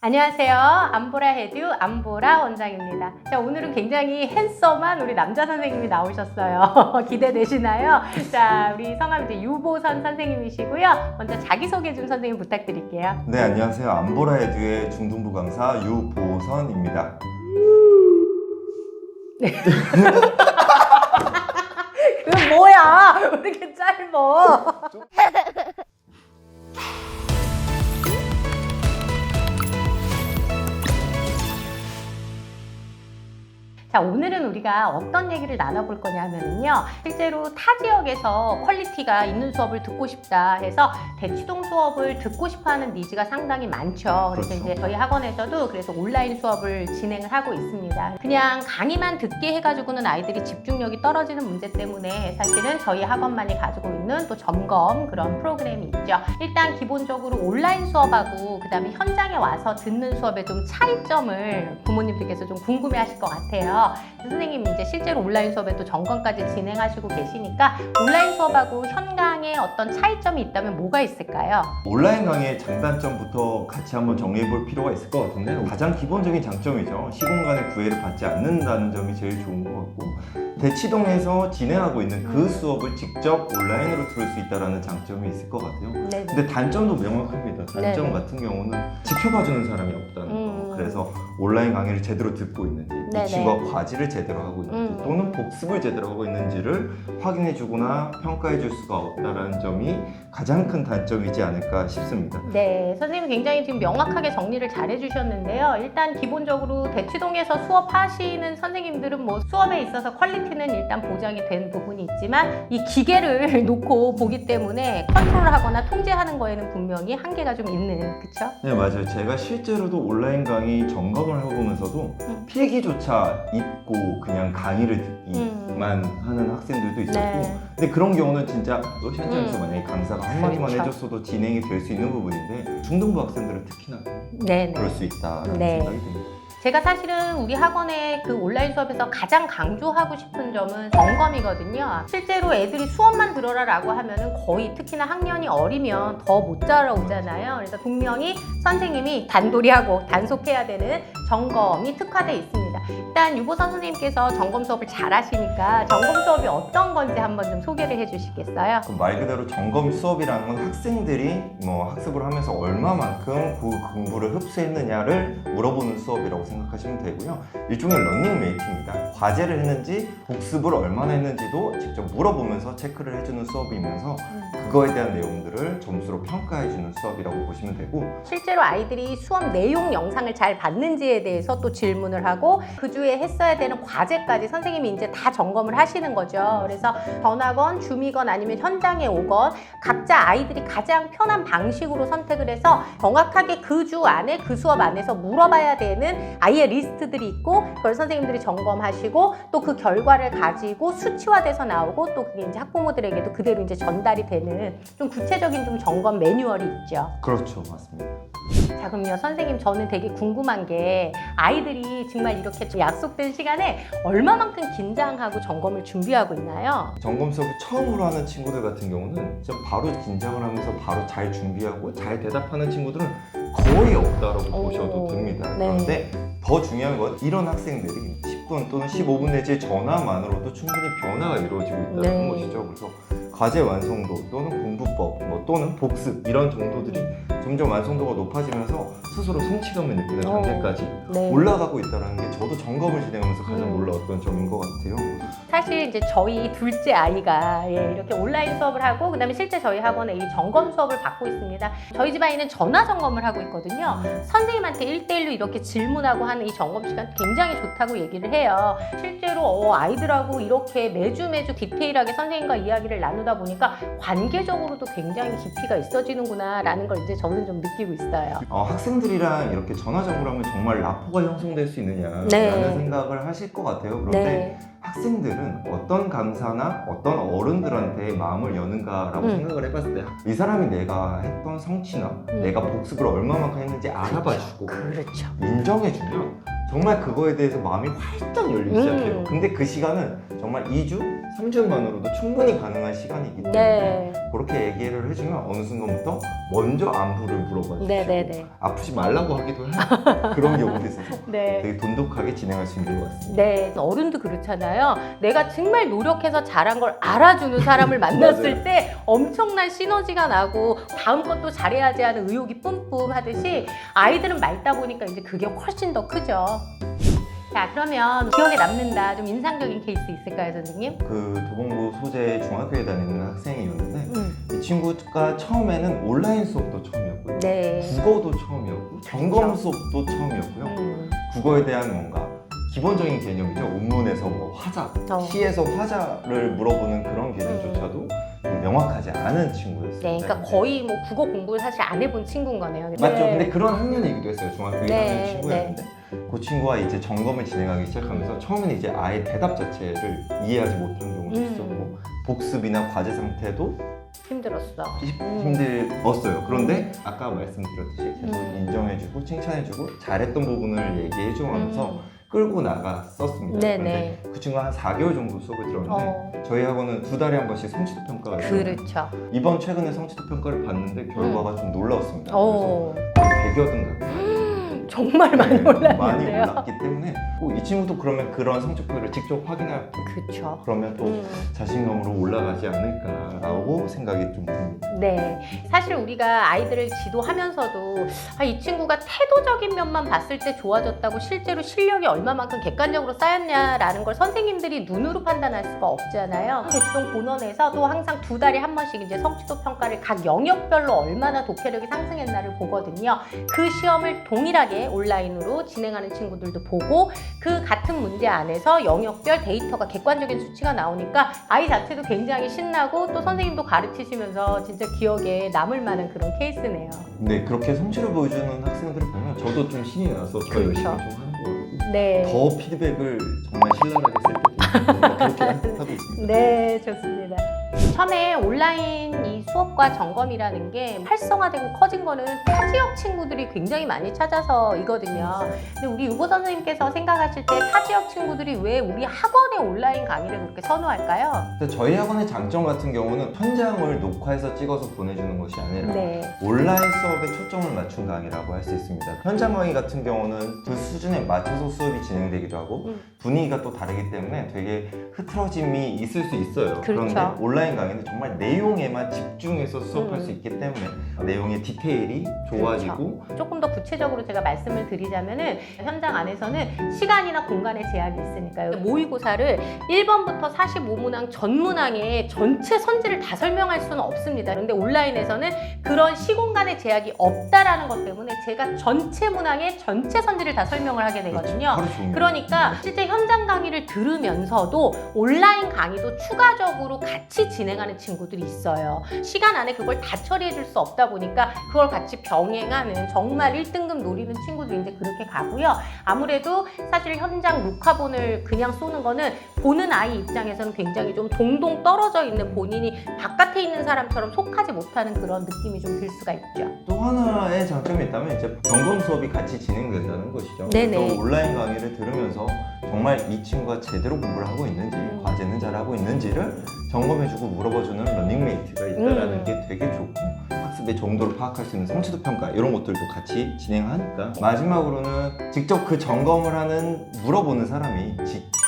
안녕하세요. 암보라 헤듀 암보라 원장입니다. 자, 오늘은 굉장히 핸섬한 우리 남자 선생님이 나오셨어요. 기대되시나요? 자, 우리 성함 이제 유보선 선생님이시고요. 먼저 자기소개 좀 선생님 부탁드릴게요. 네, 안녕하세요. 암보라 헤듀의 중등부 강사 유보선입니다. 그건 뭐야? 왜 이렇게 짧어? 자, 오늘은 우리가 어떤 얘기를 나눠볼 거냐면요. 실제로 타 지역에서 퀄리티가 있는 수업을 듣고 싶다 해서 대치동 수업을 듣고 싶어 하는 니즈가 상당히 많죠. 그래서 그렇죠. 이제 저희 학원에서도 그래서 온라인 수업을 진행을 하고 있습니다. 그냥 강의만 듣게 해가지고는 아이들이 집중력이 떨어지는 문제 때문에 사실은 저희 학원만이 가지고 있는 또 점검 그런 프로그램이 있죠. 일단 기본적으로 온라인 수업하고 그 다음에 현장에 와서 듣는 수업의 좀 차이점을 부모님들께서 좀 궁금해 하실 것 같아요. 선생님이 이제 실제로 온라인 수업에 또 점검까지 진행하시고 계시니까 온라인 수업하고 현강의 어떤 차이점이 있다면 뭐가 있을까요? 온라인 강의의 장단점부터 같이 한번 정리해 볼 필요가 있을 것 같은데, 가장 기본적인 장점이죠. 시공간의 구애를 받지 않는다는 점이 제일 좋은 것 같고, 대치동에서 진행하고 있는 그 수업을 직접 온라인으로 들을 수 있다는 장점이 있을 것 같아요. 네. 근데 단점도 명확합니다. 단점 네네. 같은 경우는 지켜봐주는 사람이 없다는 거. 그래서 온라인 강의를 제대로 듣고 있는지, 네네. 이 친구가 과제를 제대로 하고 있는지, 또는 복습을 제대로 하고 있는지를 확인해주거나 평가해줄 수가 없다는 점이 가장 큰 단점이지 않을까 싶습니다. 네, 선생님이 굉장히 지금 명확하게 정리를 잘 해주셨는데요. 일단 기본적으로 대치동에서 수업하시는 선생님들은 뭐 수업에 있어서 퀄리티는 일단 보장이 된 부분이 있지만 이 기계를 놓고 보기 때문에 컨트롤하거나 통제하는 거에는 분명히 한계가 좀 있는, 그쵸? 네, 맞아요. 제가 실제로도 온라인 강의 점검을 해보면서도 필기조차 잊고 그냥 강의를 듣기만 하는 학생들도 있었고, 네. 근데 그런 경우는 진짜 또 현장에서 만약에 강사가 한마디만 그렇죠. 해줬어도 진행이 될 수 있는 부분인데, 중등부 학생들은 특히나 네. 그럴 수 있다는 네. 생각이 듭니다. 제가 사실은 우리 학원의 그 온라인 수업에서 가장 강조하고 싶은 점은 점검이거든요. 실제로 애들이 수업만 들어라 라고 하면은 거의 특히나 학년이 어리면 더 못 따라오잖아요. 그래서 분명히 선생님이 단도리하고 단속해야 되는 점검이 특화되어 있습니다. 일단 유보선 선생님께서 점검 수업을 잘 하시니까 점검 수업이 어떤 건지 한번 좀 소개를 해 주시겠어요? 그럼 말 그대로 점검 수업이라는 건 학생들이 뭐 학습을 하면서 얼마만큼 그 공부를 흡수했느냐를 물어보는 수업이라고 생각하시면 되고요. 일종의 러닝메이트입니다. 과제를 했는지 복습을 얼마나 했는지도 직접 물어보면서 체크를 해주는 수업이면서 그거에 대한 내용들을 점수로 평가해주는 수업이라고 보시면 되고, 실제로 아이들이 수업 내용 영상을 잘 봤는지에 대해서 또 질문을 하고 그 주에 했어야 되는 과제까지 선생님이 이제 다 점검을 하시는 거죠. 그래서 전화건, 줌이건 아니면 현장에 오건 각자 아이들이 가장 편한 방식으로 선택을 해서 정확하게 그 주 안에 그 수업 안에서 물어봐야 되는 아이의 리스트들이 있고 그걸 선생님들이 점검하시고 또 그 결과를 가지고 수치화돼서 나오고 또 그게 이제 학부모들에게도 그대로 이제 전달이 되는 좀 구체적인 좀 점검 매뉴얼이 있죠. 그렇죠, 맞습니다. 자, 그럼요 선생님, 저는 되게 궁금한 게 아이들이 정말 이렇게 약속된 시간에 얼마만큼 긴장하고 점검을 준비하고 있나요? 점검 수업을 처음으로 하는 친구들 같은 경우는 진짜 바로 긴장을 하면서 바로 잘 준비하고 잘 대답하는 친구들은 거의 없다라고 보셔도 됩니다. 네. 그런데 더 중요한 건 이런 학생들이 10분 또는 15분 내지 전화만으로도 충분히 변화가 이루어지고 있다는 네. 것이죠. 그래서 과제 완성도 또는 공부법 또는 복습 이런 정도들이 점점 완성도가 높아지면서 스스로 성취감을 느끼는 단계까지 네. 올라가고 있다는 게 저도 점검을 진행하면서 가장 놀라웠던 점인 것 같아요. 사실 이제 저희 둘째 아이가 이렇게 온라인 수업을 하고 그다음에 실제 저희 학원에 이 점검 수업을 받고 있습니다. 저희 집 아이는 전화 점검을 하고 있거든요. 선생님한테 1대1로 이렇게 질문하고 하는 이 점검 시간 굉장히 좋다고 얘기를 해요. 실제로 아이들하고 이렇게 매주 디테일하게 선생님과 이야기를 나누다 보니까 관계적으로도 굉장히 깊이가 있어지는구나 라는 걸 이제 저는 좀 느끼고 있어요. 학생들이랑 이렇게 전화적으로 하면 정말 라포가 형성될 수 있느냐라는 네. 생각을 하실 것 같아요. 그런데 네. 학생들은 어떤 강사나 어떤 어른들한테 마음을 여는가라고 생각을 해봤을 때 이 사람이 내가 했던 성취나 내가 복습을 얼마만큼 했는지 알아봐주고 그렇죠. 인정해주면 정말 그거에 대해서 마음이 활짝 열리기 시작해요. 근데 그 시간은 정말 2주, 3주만으로도 충분히 가능한 시간이기 때문에 네. 그렇게 얘기를 해주면 어느 순간부터 먼저 안부를 물어봐 주시고 네네네. 아프지 말라고 하기도 해요. 그런 경우도 있어서 네. 되게 돈독하게 진행할 수 있는 것 같습니다. 네, 어른도 그렇잖아요. 내가 정말 노력해서 잘한 걸 알아주는 사람을 만났을 맞아요. 때 엄청난 시너지가 나고 다음 것도 잘해야지 하는 의욕이 뿜뿜 하듯이 아이들은 맑다 보니까 이제 그게 훨씬 더 크죠. 자, 그러면 기억에 남는다, 좀 인상적인 케이스 있을까요, 선생님? 그 도봉구 소재 중학교에 다니는 학생이었는데 이 친구가 처음에는 온라인 수업도 처음이었고요. 네. 국어도 처음이었고 점검 수업도 처음이었고요. 국어에 대한 뭔가 기본적인 개념이죠. 원문에서 뭐 화자, 시에서 화자를 물어보는 그런 개념조차도 명확하지 않은 친구였어요. 네, 그러니까 거의 뭐 국어 공부를 사실 안 해본 친구인 거네요. 맞죠? 네. 근데 그런 학년이기도 했어요. 중학교 1학년 네, 친구였는데 그 친구와 이제 점검을 진행하기 시작하면서 처음에는 이제 아예 대답 자체를 이해하지 못한 경우도 있었고 복습이나 과제 상태도 힘들었어. 힘들었어요. 그런데 아까 말씀드렸듯이 계속 인정해주고 칭찬해주고 잘했던 부분을 얘기해주고 하면서 끌고 나갔었습니다. 네네. 그런데 그 친구가 한 4개월 정도 수업을 들었는데 저희 학원은 2달에 한 번씩 성취도 평가가 있어요. 그렇죠. 이번 최근에 성취도 평가를 봤는데 결과가 좀 놀라웠습니다. 오. 그래서 100여든 가까이 정말 많이 많이 올랐는데요. 올랐기 때문에 이 친구도 그러면 그런 성적표를 직접 확인할 그렇죠. 그러면 또 자신감으로 올라가지 않을까라고 생각이 좀 듭니다. 네, 사실 우리가 아이들을 지도하면서도 이 친구가 태도적인 면만 봤을 때 좋아졌다고 실제로 실력이 얼마만큼 객관적으로 쌓였냐라는 걸 선생님들이 눈으로 판단할 수가 없잖아요. 대치동 본원에서도 항상 2달에 한 번씩 이제 성취도 평가를 각 영역별로 얼마나 독해력이 상승했나를 보거든요. 그 시험을 동일하게 온라인으로 진행하는 친구들도 보고 그 같은 문제 안에서 영역별 데이터가 객관적인 수치가 나오니까 아이 자체도 굉장히 신나고 또 선생님도 가르치시면서 진짜 기억에 남을 만한 그런 케이스네요. 근데 그렇게 성취를 보여주는 학생들을 보면 저도 좀 신이 나서 더 그렇죠. 열심히 좀 하는 것 같고 네. 더 피드백을 정말 신랄하게 쓸 때도 그렇게 하고 있습니다. 네, 좋습니다. 처음에 온라인 이 수업과 점검이라는 게 활성화되고 커진 거는 타 지역 친구들이 굉장히 많이 찾아서이거든요. 근데 우리 유보 선생님께서 생각하실 때 타 지역 친구들이 왜 우리 학원의 온라인 강의를 그렇게 선호할까요? 근데 저희 학원의 장점 같은 경우는 현장을 녹화해서 찍어서 보내주는 것이 아니라 네. 온라인 수업에 초점을 맞춘 강의라고 할 수 있습니다. 현장 강의 같은 경우는 그 수준에 맞춰서 수업이 진행되기도 하고 분위기가 또 다르기 때문에 되게 흐트러짐이 있을 수 있어요. 그렇죠. 그런데 온라인 강의는 정말 내용에만 집중해서 수업할 수 있기 때문에 내용의 디테일이 좋아지고 조금 더 구체적으로 제가 말씀을 드리자면은 현장 안에서는 시간이나 공간의 제약이 있으니까요. 모의고사를 1번부터 45문항 전 문항에 전체 선지를 다 설명할 수는 없습니다. 그런데 온라인에서는 그런 시공간의 제약이 없다라는 것 때문에 제가 전체 문항에 전체 선지를 다 설명을 하게 되거든요. 하루 종일. 그러니까 실제 현장 강의를 들으면서도 온라인 강의도 추가적으로 같이 진행하는 친구들이 있어요. 시간 안에 그걸 다 처리해 줄 수 없다 보니까 그걸 같이 병행하는 정말 1등급 노리는 친구들이 이제 그렇게 가고요. 아무래도 사실 현장 녹화본을 그냥 쏘는 거는 보는 아이 입장에서는 굉장히 좀 동동 떨어져 있는 본인이 바깥에 있는 사람처럼 속하지 못하는 그런 느낌이 좀 들 수가 있죠. 또 하나의 장점이 있다면 이제 점검 수업이 같이 진행된다는 것이죠. 네네. 그래서 온라인 강의를 들으면서 정말 이 친구가 제대로 공부를 하고 있는지 과제는 잘하고 있는지를 점검해주고 물어봐주는 러닝메이트가 있다는 게 되게 좋고 학습의 정도를 파악할 수 있는 성취도 평가 이런 것들도 같이 진행하니까 마지막으로는 직접 그 점검을 하는 물어보는 사람이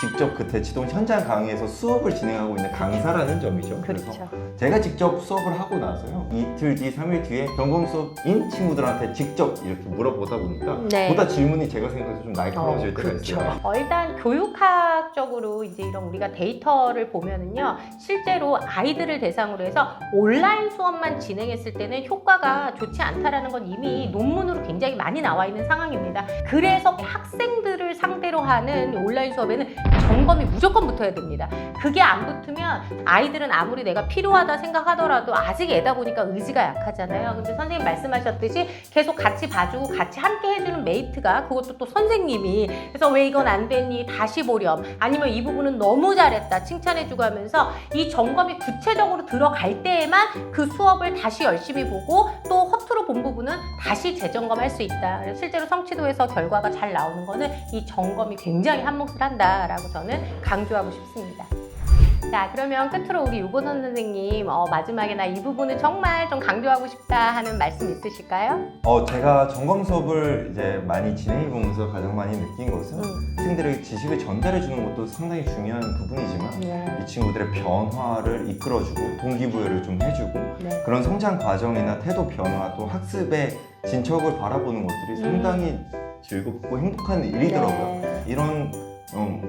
직접 그 대치동 현장 강의에서 수업을 진행하고 있는 강사라는 점이죠. 그래서 그렇죠. 제가 직접 수업을 하고 나서요 이틀 뒤, 3일 뒤에 점검 수업인 친구들한테 직접 이렇게 물어보다 보니까 네. 보다 질문이 제가 생각해서 좀 날카로워질 때가 그렇죠. 있어요. 일단 교육학적으로 이제 이런 우리가 데이터를 보면은요, 실제로 아이들을 대상으로 해서 온라인 수업만 진행했을 때는 효과가 좋지 않다라는 건 이미 논문으로 굉장히 많이 나와 있는 상황입니다. 그래서 학생들을 상대로 하는 온라인 수업에는 점검이 무조건 붙어야 됩니다. 그게 안 붙으면 아이들은 아무리 내가 필요하다 생각하더라도 아직 애다 보니까 의지가 약하잖아요. 근데 선생님 말씀하셨듯이 계속 같이 봐주고 같이 함께 해주는 메이트가, 그것도 또 선생님이, 그래서 왜 이건 안 됐니 다시 보렴, 아니면 이 부분은 너무 잘했다 칭찬해주고 하면서 이 점검이 구체적으로 들어갈 때에만 그 수업을 다시 열심히 보고 또 허투루 본 부분은 다시 재점검할 수 있다. 그래서 실제로 성취도에서 결과가 잘 나오는 거는 이 점검이 굉장히 한몫을 한다라고 저는 강조하고 싶습니다. 자, 그러면 끝으로 우리 유보선 선생님 마지막에 나 이 부분은 정말 좀 강조하고 싶다 하는 말씀 있으실까요? 제가 점검 수업을 이제 많이 진행해 보면서 가장 많이 느낀 것은 학생들에게 지식을 전달해 주는 것도 상당히 중요한 부분이지만 네. 이 친구들의 변화를 이끌어주고 동기부여를 좀 해주고 네. 그런 성장 과정이나 태도 변화 또 학습의 진척을 바라보는 것들이 상당히 즐겁고 행복한 일이더라고요. 네. 이런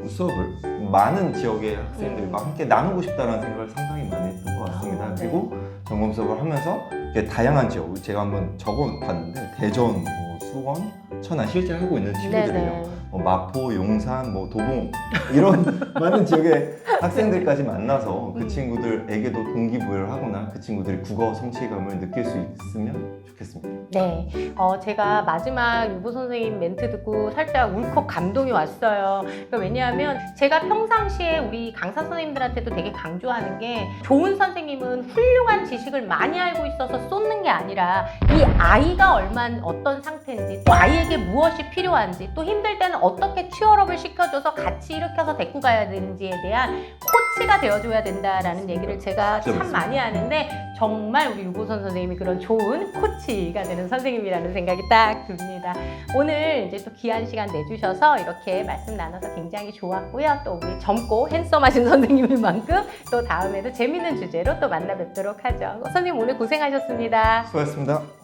수업을 많은 지역의 학생들과 함께 나누고 싶다는 생각을 상당히 많이 했던 것 같습니다. 네. 그리고 점검 수업을 하면서 이렇게 다양한 지역, 제가 한번 적어봤는데 대전, 수원, 천안 실제 하고 있는 친구들이요. 네네. 마포, 용산, 도봉 이런 많은 지역의 학생들까지 만나서 그 친구들에게도 동기부여를 하거나 그 친구들이 국어 성취감을 느낄 수 있으면 좋겠습니다. 네, 제가 마지막 유보 선생님 멘트 듣고 살짝 울컥 감동이 왔어요. 그러니까 왜냐하면 제가 평상시에 우리 강사 선생님들한테도 되게 강조하는 게, 좋은 선생님은 훌륭한 지식을 많이 알고 있어서 쏟는 게 아니라 이 아이가 어떤 상태인지, 또 아이에게 무엇이 필요한지, 또 힘들 때는 어떻게 치열업을 시켜줘서 같이 일으켜서 데리고 가야 되는지에 대한 코치가 되어줘야 된다라는 얘기를 제가 참 많이 하는데, 정말 우리 유보선 선생님이 그런 좋은 코치가 되는 선생님이라는 생각이 딱 듭니다. 오늘 이제 또 귀한 시간 내주셔서 이렇게 말씀 나눠서 굉장히 좋았고요. 또 우리 젊고 핸섬하신 선생님인 만큼 또 다음에도 재밌는 주제로 또 만나 뵙도록 하죠. 선생님 오늘 고생하셨습니다. 수고하셨습니다.